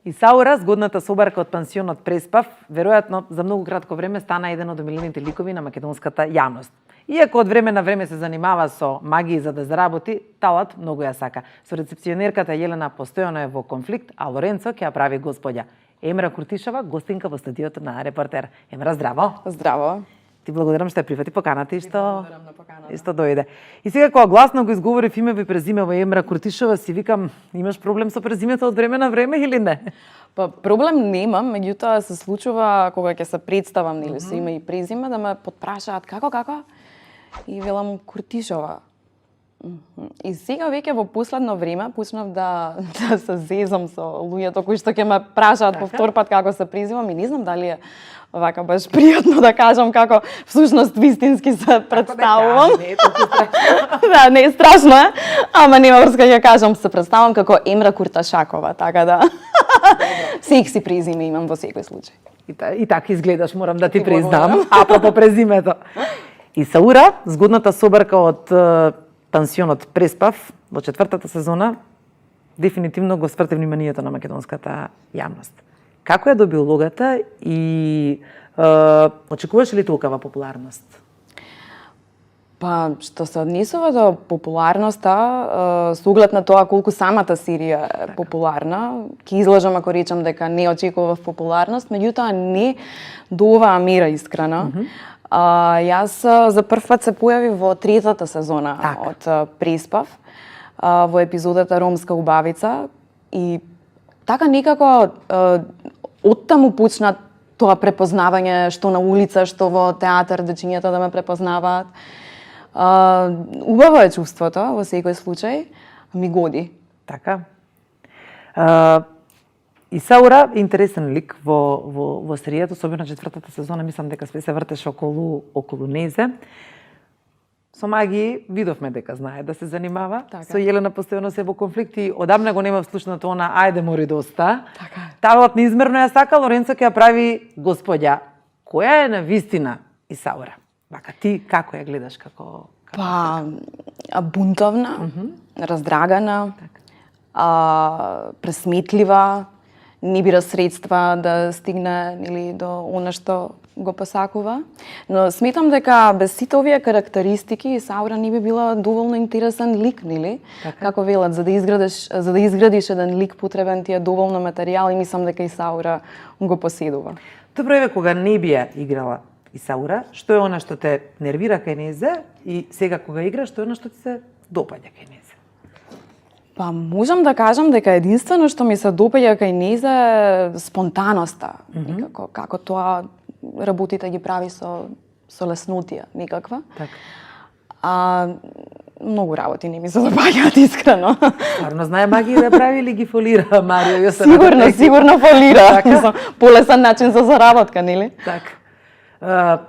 Исаура, згодната собарка од пансионот Преспав, веројатно за многу кратко време стана еден од омилените ликови на македонската јавност. Иако од време на време се занимава со магија за да заработи, талат многу ја сака. Со рецепционерката Јелена постојано е во конфликт, а Лоренцо ќе ја прави господја. Емра Куртишова, гостинка во студиото на Репортер. Емра, здраво. Здраво. Ти благодарам што ја прифати поканата и што дојде. И сега кога гласно го изговорив името и презимето Емра Куртишова, си викам, имаш проблем со презимето од време на време или не? Па проблем немам, меѓутоа се случува кога ќе се представам или со име и презиме да ме потпрашаат како и велам Куртишова. И сега веќе во последно време почнав да се зезам со луѓето кои што ќе ме прашаат по втор пат како се презимам и не знам дали е вака баш пријатно да кажам како всушност вистински се представувам. Да, не е страшно, ама нема врска ќе кажам, се представам како Емра Курташакова, така да секси презиме имам во секој случај. И така изгледаш, морам да ти признам, апропо презимето. Исаура, згодната собарка од пансионот Преспав во 4-та сезона, дефинитивно го сврте вниманието на македонската јавност. Како ја доби улогата и очекуваш ли толкова популарност? Па, што се однесува до популарноста, со оглед на тоа колку самата серија е популарна, ќе излажам ако речам дека не очекував популарност, меѓутоа не до оваа мера искрена. Јас за прв пат се појави во 3-та сезона од Преспав, во епизодата Ромска убавица и така некако оттаму почна тоа препознавање што на улица, што во театар, дечињата да ме препознаваат. Убаво е чувството во секој случај, ми годи. Така. Исаура е интересен лик во серијата, особено 4-та сезона, мислам дека се вртеше околу незе. Со магии видовме дека знае да се занимава. Така. Со Јелена постојано се во конфликти, одамна го нема вслушнато она ајде мори доста. Така. Талот неизмерно ја сака, Лоренцо ќе ја прави господја. Која е на вистина Исаура? Вака ти како ја гледаш како Па бунтовна, раздрагана, пресметлива, не бира средства да стигне или до она што го посакува. Но сметам дека без сите овие карактеристики Исаура не би била доволно интересен лик, нели? Така. Како велат, за да изградиш еден лик потребен ти е доволно материјал и мислам дека Исаура го поседува. Добро е кога не би ја играла Исаура, што е она што те нервира кај незе и сега кога играш, што е она што ти се допаѓа кај незе? Па можам да кажам дека единствено што ми се допаѓа кај незе е спонтаноста, некако како тоа работите ги прави со леснотија некаква. Така. Многу работи не ми се допаѓаат искрено. Стварно знае магија да прави или ги фолира Марио Јосеф? Сигурно фолира. Така. Полесен начин за заработка, нели? Така.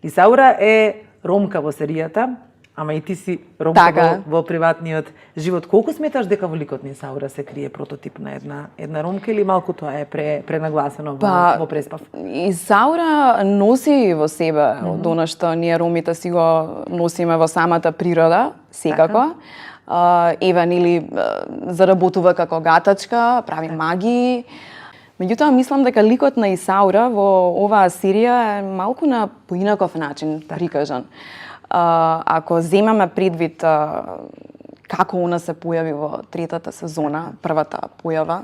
Исаура е ромка во серијата, ама и ти си ромка во приватниот живот. Колку сметаш дека во ликот на Исаура се крие прототип на една ромка или малку тоа е пренагласено во Преспав? Исаура носи во себе од она што ние ромите си го носиме во самата природа, секако. Ева, нели, заработува како гатачка, прави магии. Меѓутоа, мислам дека ликот на Исаура во оваа серија е малку на поинаков начин прикажан. Ако земаме предвид како она се појави во 3-та сезона, првата појава,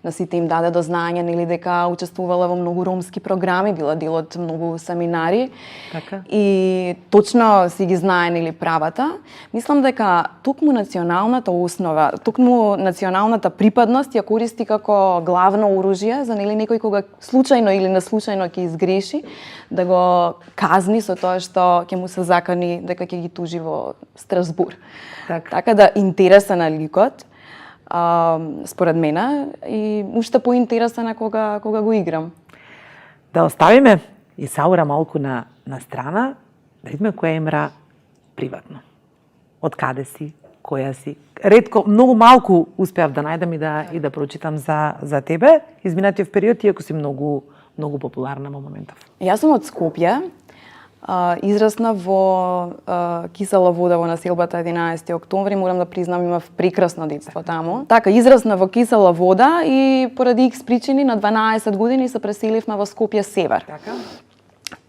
на сите им даде до знаење нели дека учествувала во многу ромски програми, била дел од многу семинари. Така. И точно си ги знае нели правата. Мислам дека токму националната основа, токму националната припадност ја користи како главно оружје за нели некој кога случајно или неслучајно ќе изгреши, да го казни со тоа што ќе му се закани дека ќе ги тужи во Страсбур. Така да интересен е ликот. Според мене и уште поинтересна кога го играм. Да оставиме Исаура малку на страна, да видиме која Емра приватно. Од каде си, која си? Ретко, многу малку успеав да најдам и да прочитам за тебе. Изминатиот период, иако си многу популарна во моментов. Јас сум од Скопје. Израсна во Кисела вода во населбата 11 октомври, морам да признам имав прекрасно детство таму. Така, израсна во Кисела вода и поради X причини на 12 години се преселивме во Скопје Север. Така?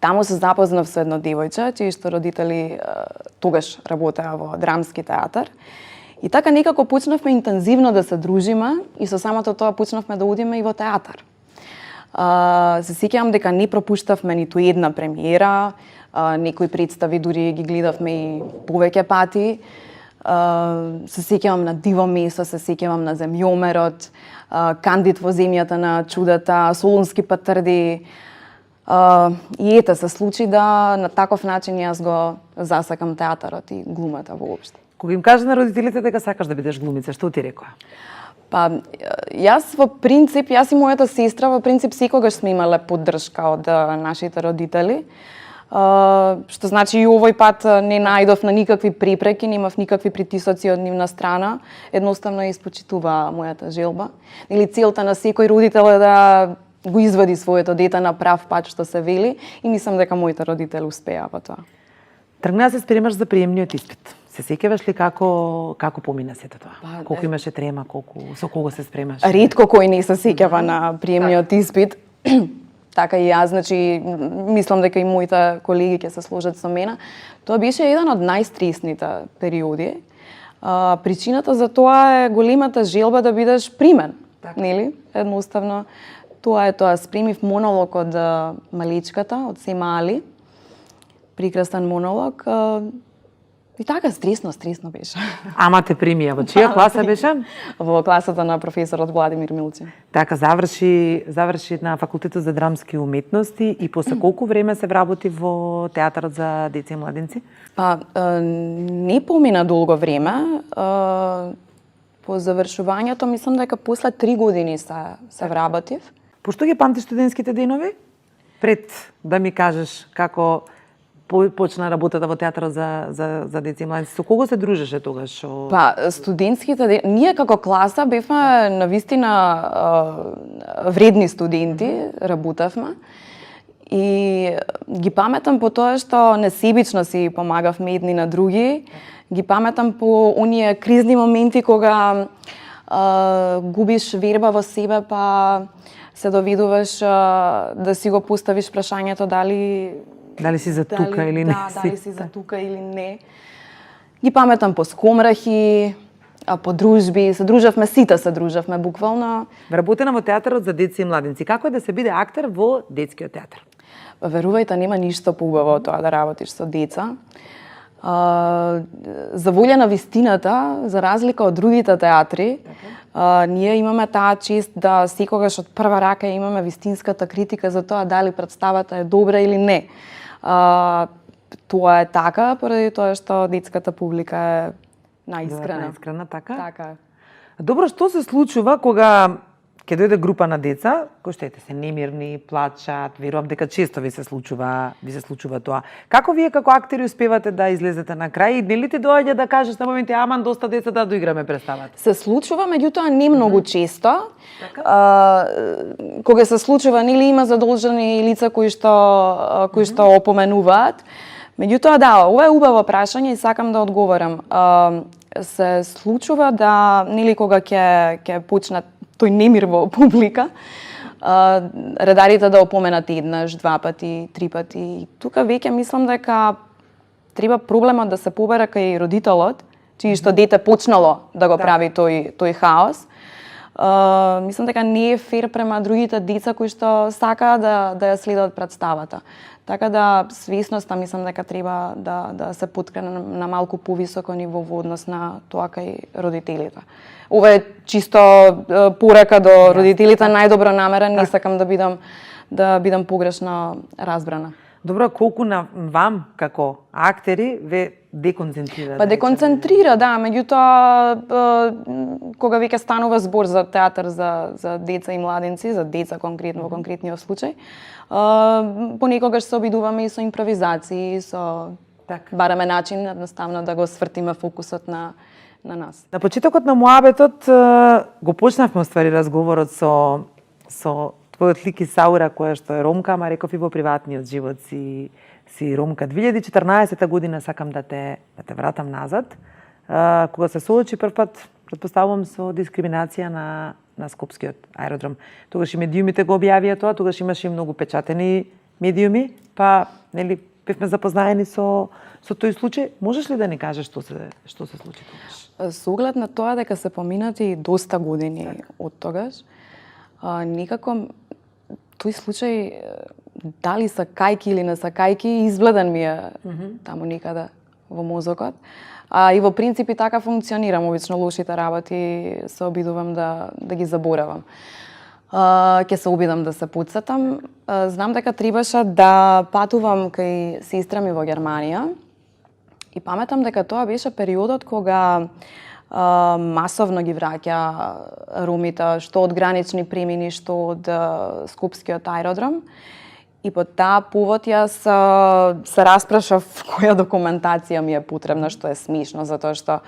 Таму се запознав со едно девојче, чии што родители тогаш работеа во драмски театар. И така некако почнавме интензивно да се дружиме и со самото тоа почнавме да одиме и во театар. Се сеќавам дека не пропуштавме ниту една премиера, некои представи дури ги гледавме и повеќе пати. Се сеќавам на Диво месо, се сеќавам на Земјомерот, Кандид во земјата на чудата, Солунски патрди. И ете се случи да на таков начин јас го засакам театарот и глумата воопшто. Кога им кажа на родителите дека сакаш да бидеш глумица, што ти рекоа? Па, јас и мојата сестра во принцип секогаш сме имале поддршка од нашите родители. Што значи и овој пат не најдов на никакви препреки, немав никакви притисоци од нивна страна. Едноставно ја испочитува мојата желба. Или целта на секој родител е да го извади своето дете на прав пат, што се вели, и мислам дека моите родители успеа во тоа. Тргна да се спремаш за приемниот испит. Се сеќаваш ли како помина сето тоа? Колку имаше трема, со кого се спремаш? Ретко кој не се сеќава на приемниот испит. Така и јас, значи, мислам дека и моите колеги ќе се сложат со мене. Тоа беше еден од најстресните периоди. Причината за тоа е големата желба да бидеш примен, нели? Едноставно, тоа е тоа. Спремив монолог од малечката, од Се мали. Прекрасен монолог. И така, стресно беше. Ама те примија, во чија класа беше? Во класата на професорот Владимир Милчин. Така, заврши на факултетот за драмски уметности и после колку време се вработи во театарот за деца и младенци? Па, не помина долго време. По завршувањето, мислам дека после 3 години се вработив. Пошто ги памтиш студентските денови? Пред да ми кажеш како почна работата во театарот за деца и младенци. Со кого се дружеше тогаш? Па, студентските ние како класа бевме навистина вредни студенти, работевме. И ги паметам по тоа што несебично си помагавме едни на други. Ги паметам по оние кризни моменти кога губиш верба во себе, па се доведуваш да си го поставиш прашањето дали си за тука или не. Дали си за тука или не. Ги паметам по скомрахи, по дружби, сите се дружавме буквално. Вработена во театарот за деца и младенци. Како е да се биде актер во детскиот театар? Верувајте, нема ништо поубаво од тоа да работиш со деца. За волја на вистината, за разлика од другите театри, ние имаме таа чест да секогаш од прва рака имаме вистинската критика за тоа дали представата е добра или не. Тоа е така, поради тоа што детската публика е најискрена. Најискрена, така? Така. Добро, што се случува кога ќе дојде група на деца, кои што се немирни, плачат, верувам дека често ви се случува тоа. Како вие како актери успевате да излезете на крај и нели ти доаѓа да кажеш на моменти аман доста деца да доиграме представата? Се случува, меѓутоа не многу често. Кога се случува, нели има задолжени лица кои што опоменуваат. Меѓутоа да, ова е убаво прашање и сакам да одговорам. Се случува да нели кога ќе почне тој немир во публика, редарите да опоменат еднаш, 2 пати, 3 пати. И тука веќе мислам дека треба проблемот да се побере кај родителот, чии што дете почнало да го прави тој хаос. Мислам дека не е фер према другите деца кои што сакаат да ја следат представата. Така да свесноста мислам дека треба да се поткрена на малку повисоко ниво во однос на тоа кај родителите. Ова е чисто порака до родителите, најдобро намерен, не сакам да бидам погрешно разбрана. Добро, колку на вам како актери ве деконцентрира? Па деконцентрира, да, меѓутоа кога веќе станува збор за театар за деца и младенци, за деца конкретно во конкретниот случај, понекогаш се обидуваме и со импровизации, со бараме начин едноставно да го свртиме фокусот на нас. На почетокот на муабетот го почнавме уствари разговорот со твојот лик и Саура, која што е ромка, ама реков и во приватниот живот си си ромка. 2014 година сакам да те вратам назад, кога се соочи првпат, претпоставувам, со дискриминација на Скопскиот аеродром. Тогаш и медиумите го објавија тоа, тогаш имаше и многу печатени медиуми, па нели бевме запознаени со тој случај. Можеш ли да ни кажеш што се случи тогаш? Со оглед на тоа дека се поминати доста години од тогаш, некако тој случај, дали са кајки или не са кајки, избледен ми е таму некаде во мозокот. И во принцип и така функционирам, обично лошите работи се обидувам да ги заборавам. Ќе се обидам да се потсетам. Знам дека требаше да патувам кај сестра ми во Германија и паметам дека тоа беше периодот кога масовно ги враќа ромите, што од гранични премини, што од Скопскиот аеродром. И по таа повод јас се распрашав која документација ми е потребна, што е смешно, затоа што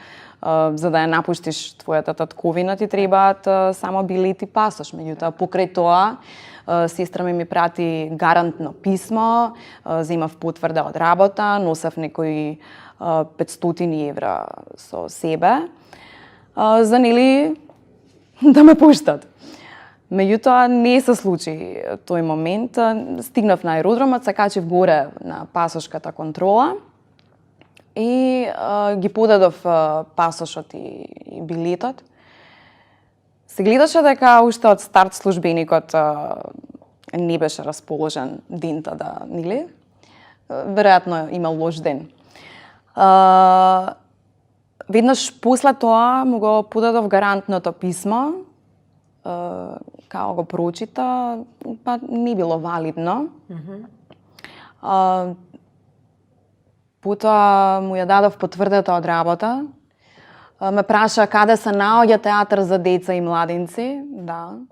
за да ја напуштиш твојата татковина ти требаат само билет и пасош. Меѓутоа, покрај тоа, сестра ми прати гарантно писмо, земав потврда од работа, носев некои 500 евра со себе, за нели да ме пуштат. Меѓутоа, не се случи тој момент. Стигнав на аеродромот, се качив горе на пасошката контрола и ги подадов пасошот и билетот. Се гледаше дека уште од старт службеникот не беше расположен дента да, нели? Веројатно имал лош ден. Веднаш после тоа му го подадов гарантното писмо, као го прочита, па не било валидно. Потоа му ја дадов потврдата од работа. Ме праша каде се наоѓа театар за деца и младинци, да.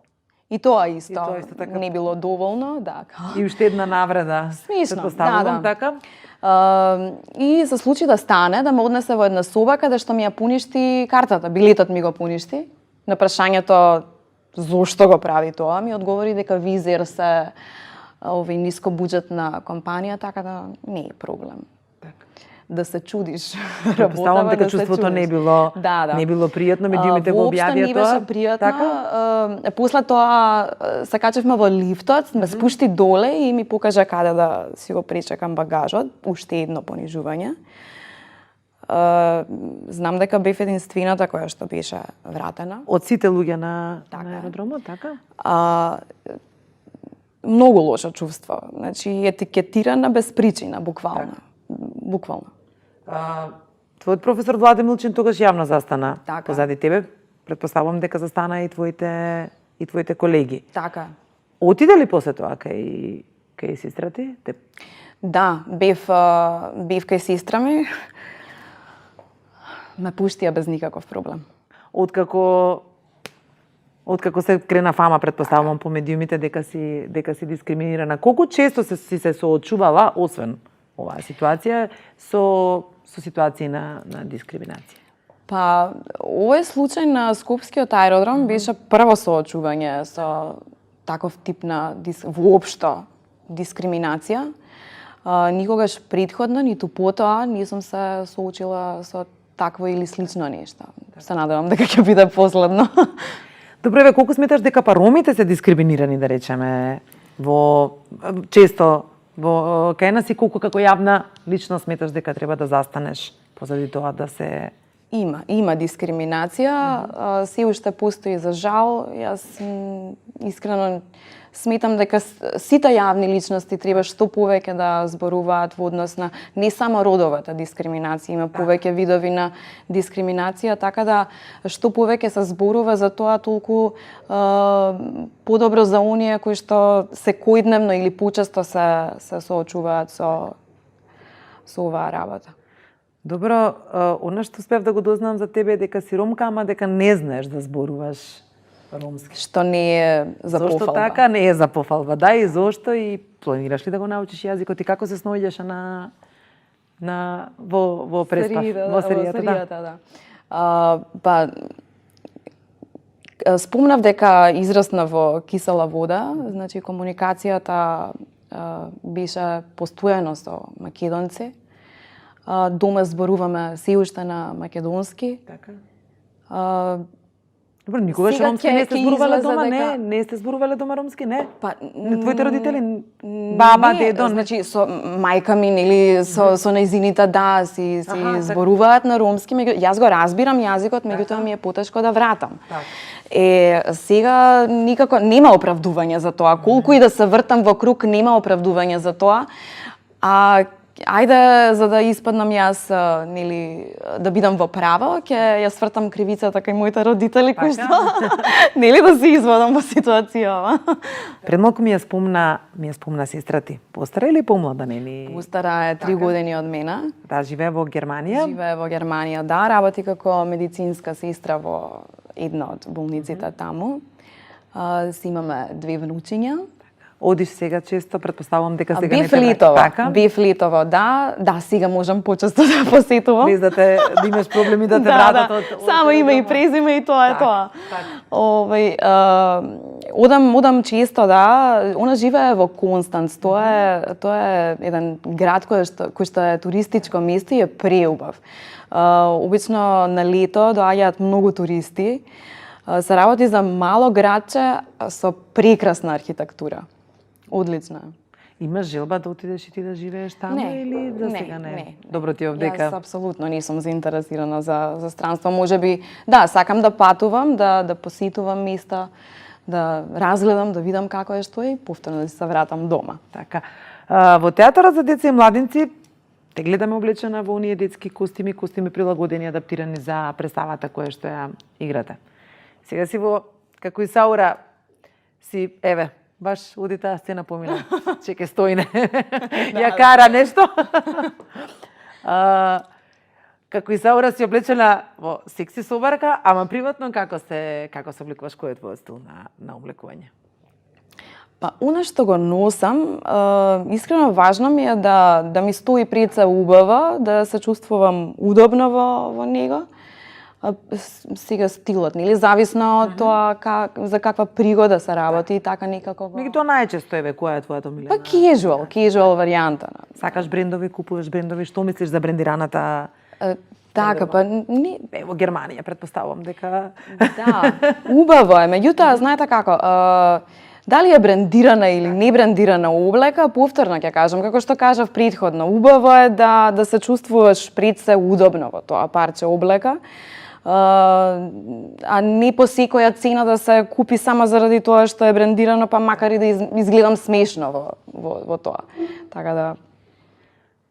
И тоа исто така не било доволно, да. И уште една навреда. Смешно, да. Така. И се случи да стане, да ме однесе во една соба каде што ми ја поништи картата, билетот ми го поништи. На прашањето зошто го прави тоа, ми одговори дека Визер се овој нискобуџетна компанија, така да не е проблем. Да се чудиш. Претпоставувам дека чувството не било не било пријатно, медиумите го објавија тоа. Воопшто не беше пријатно. После тоа се качевме во лифтот, ме спушти доле и ми покажа каде да си го пречекам багажот, уште едно понижување. Знам дека бев единствената која што беше вратена. Од сите луѓе на аеродромот, така? Многу лошо чувство. Значи, етикетирана без причина, буквално. Буквално. Твојот професор Владе Милчин тогаш јавно застана позади тебе. Претпоставувам дека застана и твоите колеги. Така. Отиде ли после тоа кај сестра ти? Да, бев кај сестра ми. Ме пуштија без никаков проблем. Откако се крена фама, претпоставувам по медиумите дека си дискриминирана. Колку често си се соочувала, освен оваа ситуација, со ситуации на дискриминација? Па, овој случај на Скопскиот аеродром беше прво соочување со таков тип на воопшто дискриминација. Никогаш претходно, ниту потоа, не сум се соочила со такво или слично нешто. Се надевам дека ќе биде последно. Добре, колку сметаш дека па ромите се дискриминирани, да речеме, често кај нас и колку како јавна личност сметаш дека треба да застанеш позади тоа да се... Има дискриминација, се уште постои за жал. Јас искрено сметам дека сите јавни личности треба што повеќе да зборуваат во однос на не само родовата дискриминација, има повеќе видови на дискриминација, така да што повеќе се зборува за тоа, толку подобро за оние кои што секојдневно или почесто се соочуваат со оваа работа. Добро, она што успев да го дознам за тебе е дека си ромка, ама дека не знаеш да зборуваш ромски. Што не е за пофалба. Зошто така не е за пофалба? Да, и зошто, и планираш ли да го научиш јазикот и како се снаоѓаш во Преспав? Во серијата, да. Па, спомнав дека израсна во кисела вода, значи комуникацијата беше постојано со македонци. Дома зборуваме се уште на македонски. Така. Добро, никогаш сега ромски не сте зборувале дома, дека- не сте зборувале дома ромски, не? Па, Твоите родители, баба, не, дедо, значи со мајка ми или со нејзините си Аха, зборуваат на ромски, јас го разбирам јазикот, меѓутоа ми е потешко да вратам. Така. Сега никако нема оправдување за тоа. Колку и да се вртам во круг, нема оправдување за тоа. Ајде, за да испаднам јас, нели, да бидам во право, ќе ја свртам кривицата кај моите родители, кои што, нели, да се извадам во ситуацијава. Пред малку ми ја спомна сестра ти. Постара или помлада, нели? Устара е 3 години од мене. Да, живее во Германија. Живее во Германија, да, работи како медицинска сестра во една од болниците таму. Си имаме 2 внучиња. Одиш сега често, предпоставувам дека сега Бив не те летово, така. бив летово, да. Да, сега можам почесто да посетувам. Без да имаш проблеми да те вратат од само име и презиме и тоа е тоа. Одам често, да. Она живее во Констанц. Тоа е еден град кој што е туристичко место и е преубав. Обично на лето доаѓаат многу туристи. Се работи за мало градче со прекрасна архитектура. Одлично. Имаш желба да отидеш и ти да живееш таму или за сега не? Не. Добро ти овдека. Јас апсолутно не сум заинтересирана за странство. Можеби, да, сакам да патувам, да посетувам места, да разгледам, да видам како е што е и повторно да се вратам дома. Така. Во театарот за деца и младинци те гледаме облечена во оние детски костими прилагодени, адаптирани за представата која што ја играте. Сега си како Исаура си, еве, баш оди таа сцена помина, чеке стоине, ја кара нешто. Како Исаура си облечена во секси собарка, ама приватно како се облекуваш, кој е твојот стил на облекување? Па, она што го носам, искрено важно ми е да ми стои пред се убаво, да се чувствувам удобно во него. Сега стилот, нели, зависно од тоа за каква пригода се работи и така некако го... Меѓутоа најчесто која е твојата омилена? Па casual варијанта. Сакаш брендови, купуваш брендови, што мислиш за брендираната? Така, па не... Во Германија, предпоставувам дека... Да, убаво е, меѓутоа, знаете како, дали е брендирана или не брендирана облека, повторно ќе кажам, како што кажав претходно, убаво е да се чувствуваш пред се удобно во тоа парче облека, а не по секоја цена да се купи само заради тоа што е брендирано, па макар и да изгледам смешно во тоа. Така да...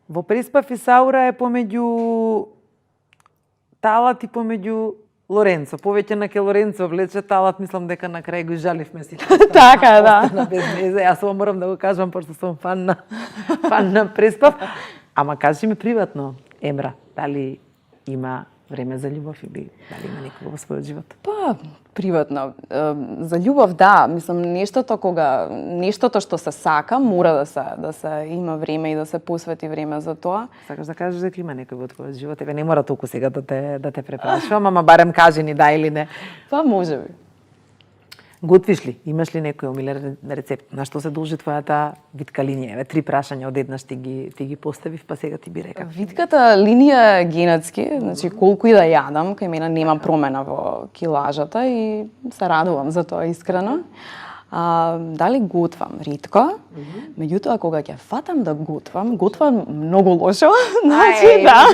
Во Преспав Исаура е помеѓу Талат и помеѓу Лоренцо. Повеќе на ке Лоренцо влече, Талат мислам дека на крај го жаливме сите. Така, да. Без мезе, јас само морам да го кажам, пошто сум фан на Преспав. Ама кажи ми приватно, Емра, дали има време за љубов или дали има некого во својот живот? Па, приватно. За љубов, да. Мислам, нештото што се сака, мора да се има време и да се посвети време за тоа. Сакаш да кажеш дека има некој во твојот живот? Еве, не мора толку сега да те препрашувам, ама барем кажи ни да или не. Па, можеби. Готвиш ли? Имаш ли некој омилен рецепт? На што се должи твојата витка линија? Еве, 3 прашања одеднаш ти ги поставив, па сега ти би река. Витката линија е генетски, значи колку и да јадам, кај мене нема промена во килажата и се радувам за тоа искрено. Дали готвам ритко, меѓутоа кога ќе фатам да готвам многу лошо, значи да,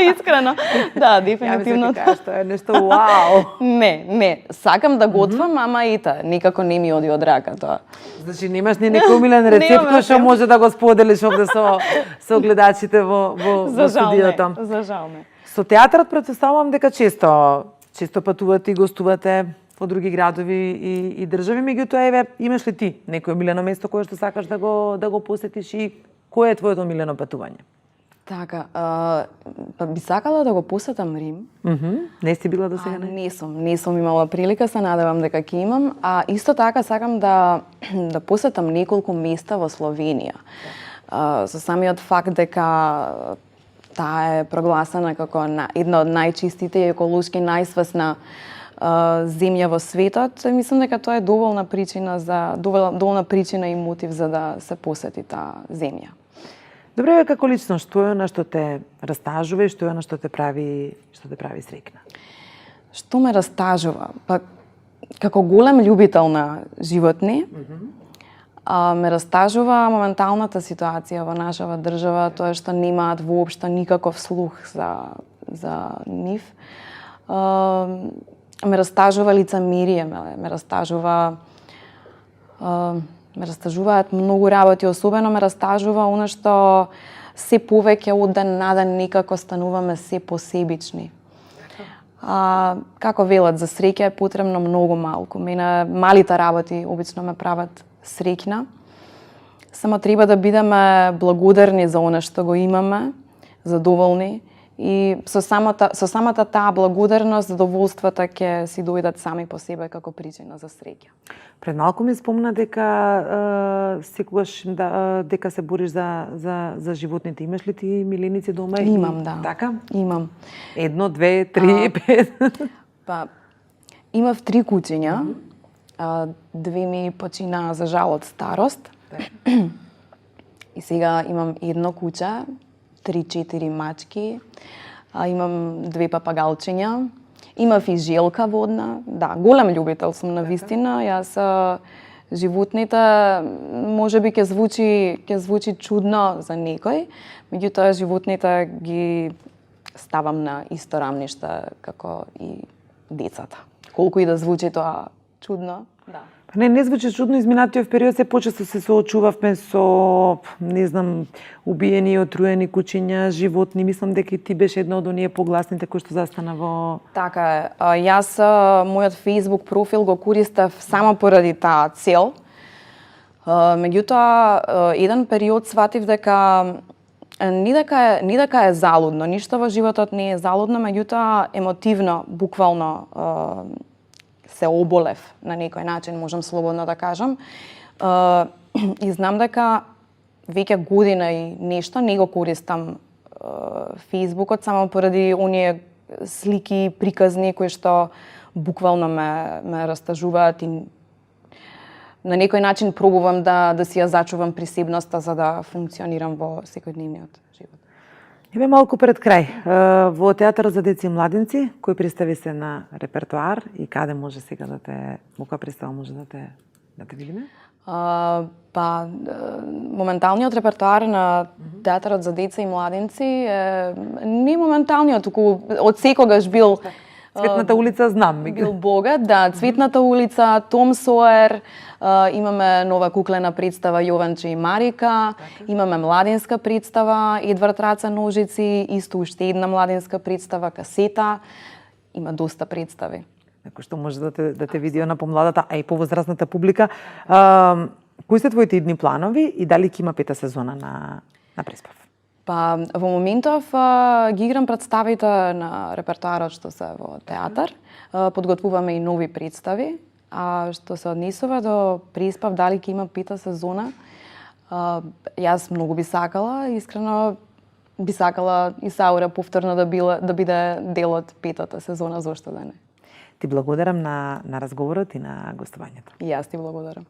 искрено, да, дефинитивно. Ја мислам дека што е нешто вау. Не, сакам да готвам, ама ета, никако не ми оди од рака тоа. Значи немаш ни некој омилен рецепт кој што може да го споделиш овде со гледачите во студиото? За жал не. Со театарот претпоставувам дека често патувате и гостувате во други градови и држави, меѓутоа еве имаш ли ти некое омилено место кое што сакаш да го посетиш и кое е твоето омилено патување? Така, па би сакала да го посетам Рим. Не си била до сега? Не сум имала прилика, се надевам дека ќе имам, а исто така сакам да посетам неколку места во Словенија. Со самиот факт дека таа е прогласена како една од најчистите и еколошки најсвесна земја во светот, мислам дека тоа е доволна причина и мотив за да се посети таа земја. Добре, ве како лично, што е она што те растажува и што е она што те прави среќна? Што ме растажува? Па, како голем љубител на животни, ме растажува моменталната ситуација во нашава држава, тоа што немаат воопшто никаков слух за нив. Ме растажува лицемерие, ме растажуваат многу работи, особено ме растажува она што се повеќе од ден на ден некако стануваме се посебични. Како велат, за среќа е потребно многу малку. Мене малите работи обично ме прават среќна. Само треба да бидеме благодарни за она што го имаме, задоволни, и со самата таа благодарност, задоволствата ќе си дојдат сами по себе како причина за среќа. Пред малку ми спомна дека секогаш дека се бориш за животните. Имаш ли ти миленици дома? Имам, да. Така? Имам. 1, 2, 3, 5. Па, имав 3 кучиња. 2 ми почина за жал од старост. И сега имам 1 куче, 3-4 мачки, имам 2 папагалчиња, имав и желка водна. Да, голем љубител сум на вистина. Јас животните можеби ќе звучи чудно за некој, меѓутоа животните ги ставам на исто рамниште како и децата. Колку и да звучи тоа чудно, да. Не звучи чудно, изминатиот период се почесто се соочувавме со, не знам, убиени и отруени кучиња, животни. Мислам дека и ти беше една од оние погласните кои што застана во... Така е. Јас мојот Facebook профил го користев само поради таа цел. Меѓутоа, еден период сватив дека ни дека е залудно, ништо во животот не е залудно, меѓутоа емотивно, буквално се оболев на некој начин, можам слободно да кажам. И знам дека веќе година и нешто не го користам Фејсбукот само поради оние слики, приказни кои што буквално ме растажуваат и на некој начин пробувам да си ја зачувам присебноста за да функционирам во секојдневниот живот. Еве малку пред крај, во театарот за деца и младинци, кој представи се на репертоар и каде може сега да те, во која представа може да те видиме? Па, моменталниот репертоар на театарот за деца и младинци е не моменталниот, туку од секогаш бил Цветната улица знам. Бил богат, да. Цветната улица, Том Соер, имаме нова куклена представа Јованче и Марика, имаме младинска представа Едвард Раца Ножици, исто уште една младинска представа Касета. Има доста представи. Некој што може да те види на помладата, а и повозрастната публика. Кои се твоите идни планови и дали ќе има 5-та сезона на Преспав? Па, во моментов ги играм представите на репертоарот што се во театар. Подготвуваме и нови представи. А што се однесува до Преспав, дали ќе има 5-та сезона, јас многу би сакала, искрено би сакала и Саура повторно да биде дел од 5-та сезона, зошто да не. Ти благодарам на разговорот и на гостувањето. И јас ти благодарам.